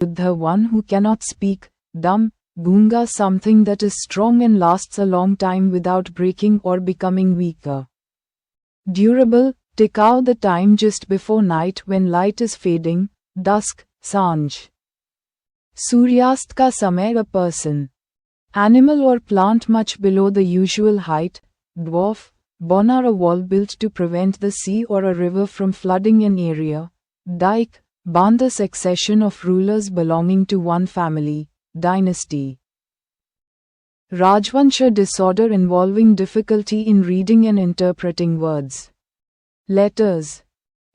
the one who cannot speak, dumb, gunga, something that is strong and lasts a long time without breaking or becoming weaker. Durable, tikau, the time just before night when light is fading, dusk, sanj. Suryast ka samay, a person, animal or plant much below the usual height, dwarf, bonar, a wall built to prevent the sea or a river from flooding an area, dike, band, a succession of rulers belonging to one family, dynasty. Rajvansha, disorder involving difficulty in reading and interpreting words, letters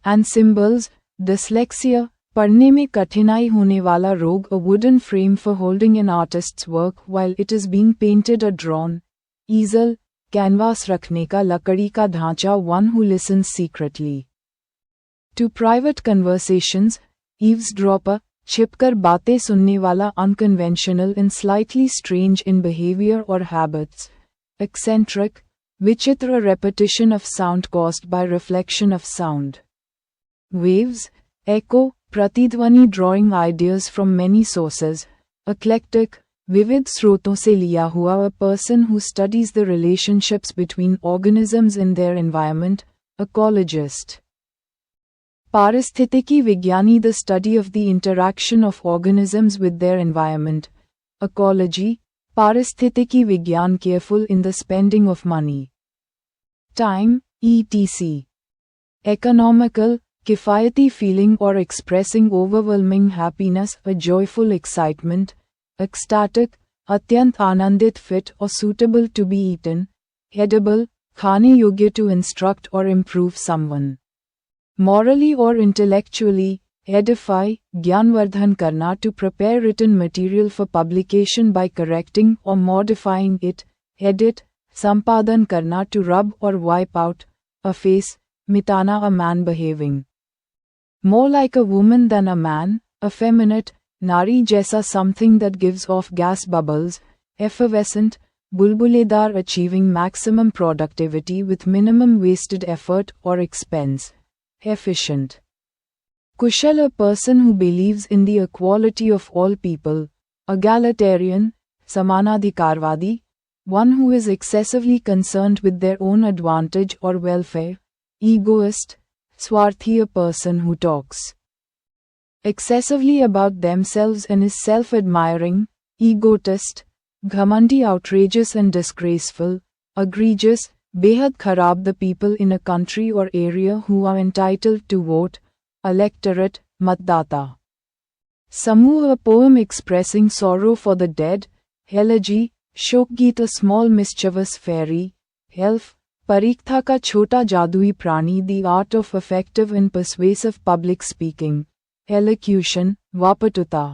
and symbols, dyslexia, पढ़ने में कठिनाई होने वाला रोग, a wooden frame for holding an artist's work while it is being painted or drawn, easel, canvas रखने का लकड़ी का ढांचा, one who listens secretly to private conversations, eavesdropper, छिपकर बातें सुनने वाला, unconventional and slightly strange in behavior or habits, eccentric, विचित्र, a repetition of sound caused by reflection of sound. Waves, echo, प्रतिध्वनि, drawing ideas from many sources, eclectic, विविध स्रोतों से लिया हुआ, a person who studies the relationships between organisms in their environment, ecologist. पारिस्थितिकी विज्ञानी, the study of the interaction of organisms with their environment, ecology, पारिस्थितिकी विज्ञान, careful in the spending of money, time, etc. Economical, किफ़ायती, feeling or expressing overwhelming happiness, a joyful excitement, ecstatic, अत्यंत आनंदित, fit or suitable to be eaten, edible, खाने योग्य, to instruct or improve someone, morally or intellectually, edify, ज्ञानवर्धन करना, to prepare written material for publication by correcting or modifying it, edit, संपादन करना, to rub or wipe out, efface, मिटाना, a man behaving more like a woman than a man, effeminate, nari jaisa, something that gives off gas bubbles, effervescent, bulbuledar, achieving maximum productivity with minimum wasted effort or expense, efficient. Kushal, a person who believes in the equality of all people, egalitarian, samanadhikarvadi, one who is excessively concerned with their own advantage or welfare, egoist, swarthi, a person who talks excessively about themselves and is self-admiring, egotist, ghamandi, outrageous and disgraceful, egregious, behad kharab, the people in a country or area who are entitled to vote, electorate, matdata. Samuh, a poem expressing sorrow for the dead, elegy, shokgeet, a small mischievous fairy, elf, परीक्षा का छोटा जादुई प्राणी, the art of effective and persuasive public speaking, elocution, वापटुता,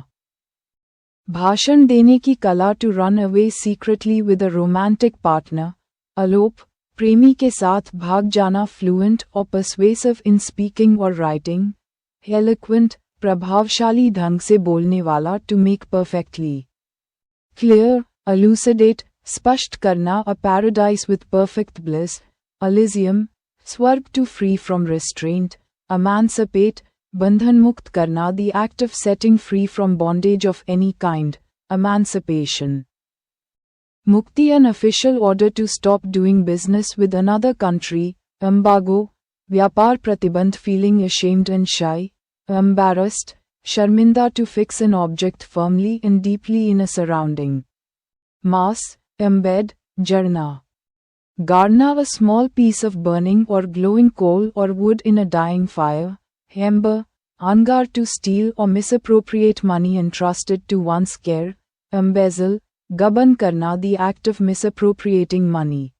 भाषण देने की कला, to run away secretly with a romantic partner, Alop, प्रेमी के साथ भाग जाना, fluent or persuasive in speaking or writing, eloquent, प्रभावशाली ढंग से बोलने वाला, to make perfectly clear, elucidate, स्पष्ट करना, a paradise with perfect bliss, elysium, स्वर्ग, to free from restraint, emancipate, बंधन मुक्त करना, the act of setting free from bondage of any kind, emancipation. Mukti, an official order to stop doing business with another country, embargo, vyapar pratibandh, feeling ashamed and shy, embarrassed, sharminda, to fix an object firmly and deeply in a surrounding. Mass, embed, jarna. Garna, a small piece of burning or glowing coal or wood in a dying fire, ember, angar, to steal or misappropriate money entrusted to one's care, embezzle, gaban karna, the act of misappropriating money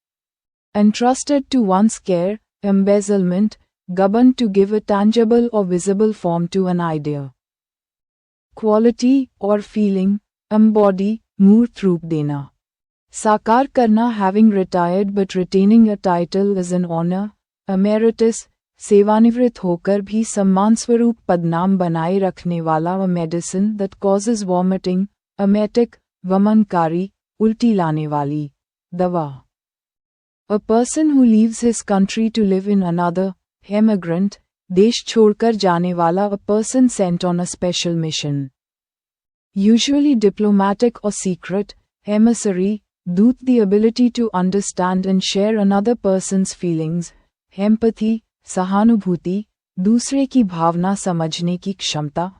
entrusted to one's care, embezzlement, gaban, to give a tangible or visible form to an idea. Quality or feeling, embody, मूर्त रूप देना, साकार करना, having retired but retaining a title as an honor, emeritus, सेवानिवृत्त होकर भी सम्मानस्वरूप पदनाम बनाए रखने वाला, a medicine that causes vomiting, emetic, वमनकारी, उल्टी लाने वाली, दवा. A person who leaves his country to live in another, emigrant, देश छोड़कर जाने वाला, a person sent on a special mission. usually diplomatic or secret. Emissary, दूत, the ability to understand and share another person's feelings. Empathy, सहानुभूति, दूसरे की भावना समझने की क्षमता.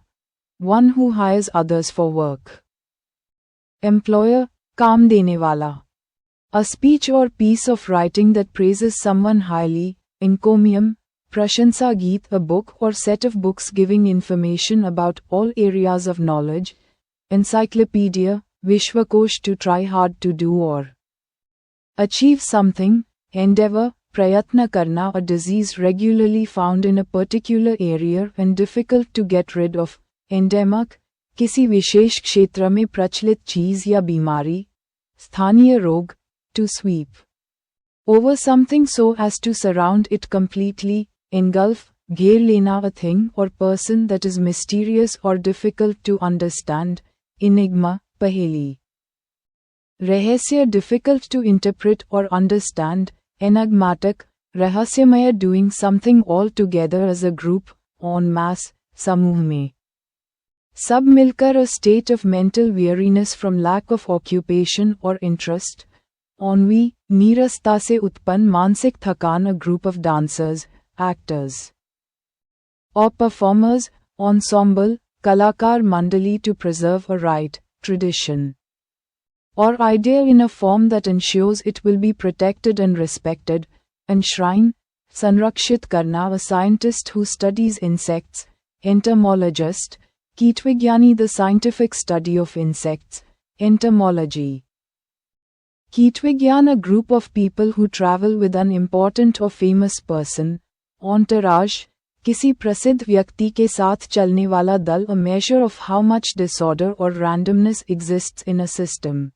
One who hires others for work. Employer, काम देने वाला. A speech or piece of writing that praises someone highly. Encomium, प्रशंसा गीत, a book or set of books giving information about all areas of knowledge. Encyclopedia, विश्वकोश, to try hard to do or achieve something. Endeavor, प्रयत्न करना, a disease regularly found in a particular area and difficult to get rid of. Endemic, किसी विशेष क्षेत्र में प्रचलित चीज या बीमारी. स्थानीय रोग, to sweep over something so as to surround it completely. Engulf, घेर लेना, a thing or person that is mysterious or difficult to understand. Enigma, पहेली. रहस्य, difficult to interpret or understand. Enigmatic, रहस्यमय, doing something all together as a group, en masse, समूह में. सब मिलकर, a state of mental weariness from lack of occupation or interest. Ennui, नीरसता से उत्पन्न मानसिक थकान, a group of dancers, actors or performers. Ensemble, कलाकार मंडली, to preserve a rite, tradition or idea in a form that ensures it will be protected and respected. Enshrine, संरक्षित करना, a scientist who studies insects. Entomologist, कीटविज्ञानी, the scientific study of insects. Entomology. कीटविज्ञान, a group of people who travel with an important or famous person. Entourage, किसी प्रसिद्ध व्यक्ति के साथ चलने वाला दल, a measure of how much disorder or randomness exists in a system.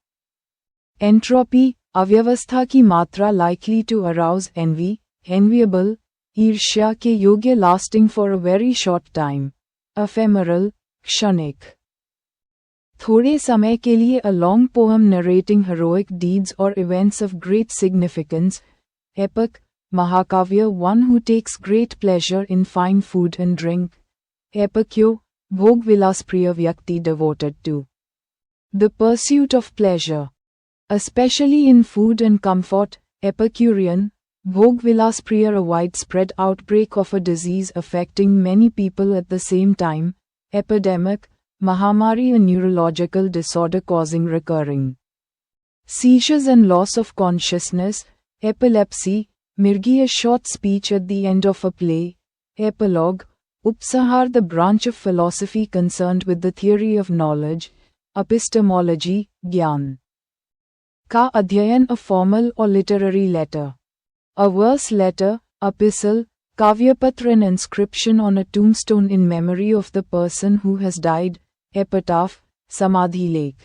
Entropy, अव्यवस्था की मात्रा, likely to arouse envy. Enviable, ईर्ष्या के योग्य, lasting for a very short time. Ephemeral, क्षणिक, थोड़े समय के लिए, a long poem narrating heroic deeds or events of great significance. Epic, महाकाव्य, one who takes great pleasure in fine food and drink. Epicure, भोग विलास प्रिय व्यक्ति, devoted to the pursuit of pleasure, especially in food and comfort. Epicurean, भोग विलास प्रिय, a widespread outbreak of a disease affecting many people at the same time. Epidemic, महामारी, a neurological disorder causing recurring seizures and loss of consciousness. Epilepsy, मिर्गी, a short speech at the end of a play. Epilogue, उपसंहार, the branch of philosophy concerned with the theory of knowledge. Epistemology, ज्ञान का अध्ययन, a formal or literary letter. A verse letter, epistle, काव्यपत्र, an inscription on a tombstone in memory of the person who has died. Epitaph, समाधि लेख.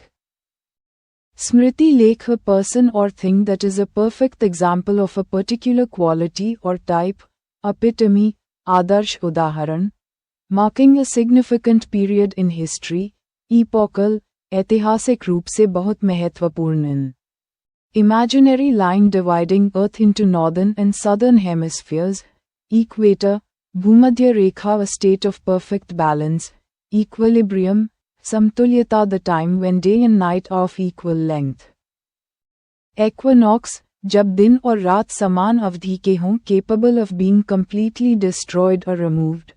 स्मृति लेख, a person or thing that is a perfect example of a particular quality or type. Epitome, आदर्श उदाहरण, marking a significant period in history. Epochal, ऐतिहासिक रूप से बहुत महत्वपूर्ण. Imaginary line dividing Earth into northern and southern hemispheres. Equator, भूमध्य रेखा, a state of perfect balance. Equilibrium, समतुल्यता, the time when day and night are of equal length. Equinox, जब दिन और रात समान अवधि के हों, capable of being completely destroyed or removed.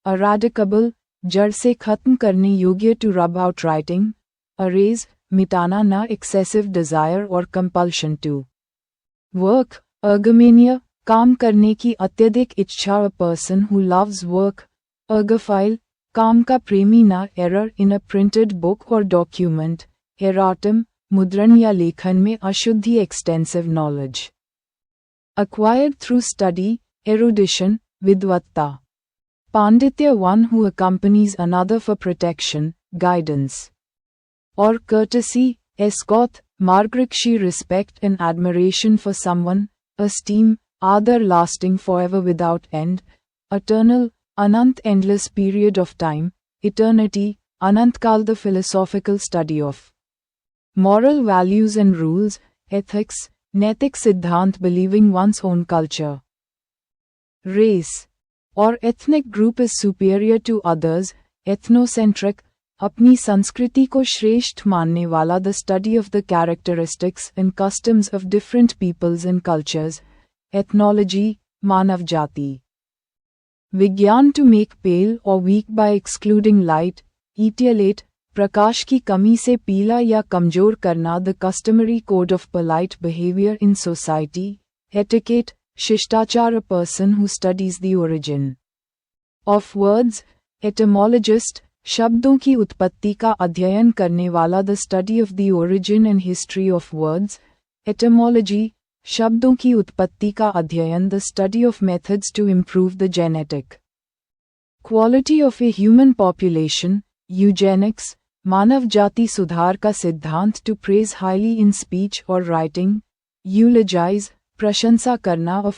Eradicable, जड़ से खत्म करने योग्य, to rub out writing. Erase, मिटाना, ना excessive desire or compulsion to work. Ergomania, काम करने की अत्यधिक इच्छा, a person who loves work. Ergophile, काम का प्रेमी, ना error in a printed book or document. Erratum, मुद्रण या लेखन में अशुद्धि, extensive knowledge acquired through study. Erudition, विद्वत्ता. Panditya, one who accompanies another for protection, guidance or courtesy. Escort, margrakshi, respect and admiration for someone. Esteem, आदर, lasting forever without end. Eternal, anant, endless period of time. Eternity, anantkal, the philosophical study of moral values and rules. Ethics, नैतिक सिद्धांत, believing one's own culture. Race or ethnic group is superior to others. Ethnocentric, अपनी संस्कृति को श्रेष्ठ मानने वाला the study of the characteristics and customs of different peoples and cultures ethnology मानव जाति विज्ञान to make pale or weak by excluding light etiolate प्रकाश की कमी से पीला या कमजोर करना the customary code of polite behaviour in society etiquette शिष्टाचार a person who studies the origin of words etymologist शब्दों की उत्पत्ति का अध्ययन करने वाला the study of the origin and history of words etymology शब्दों की उत्पत्ति का अध्ययन the study of methods to improve the genetic quality of a human population eugenics मानव जाति सुधार का सिद्धांत to praise highly in speech or writing eulogise प्रशंसा करना ऑफ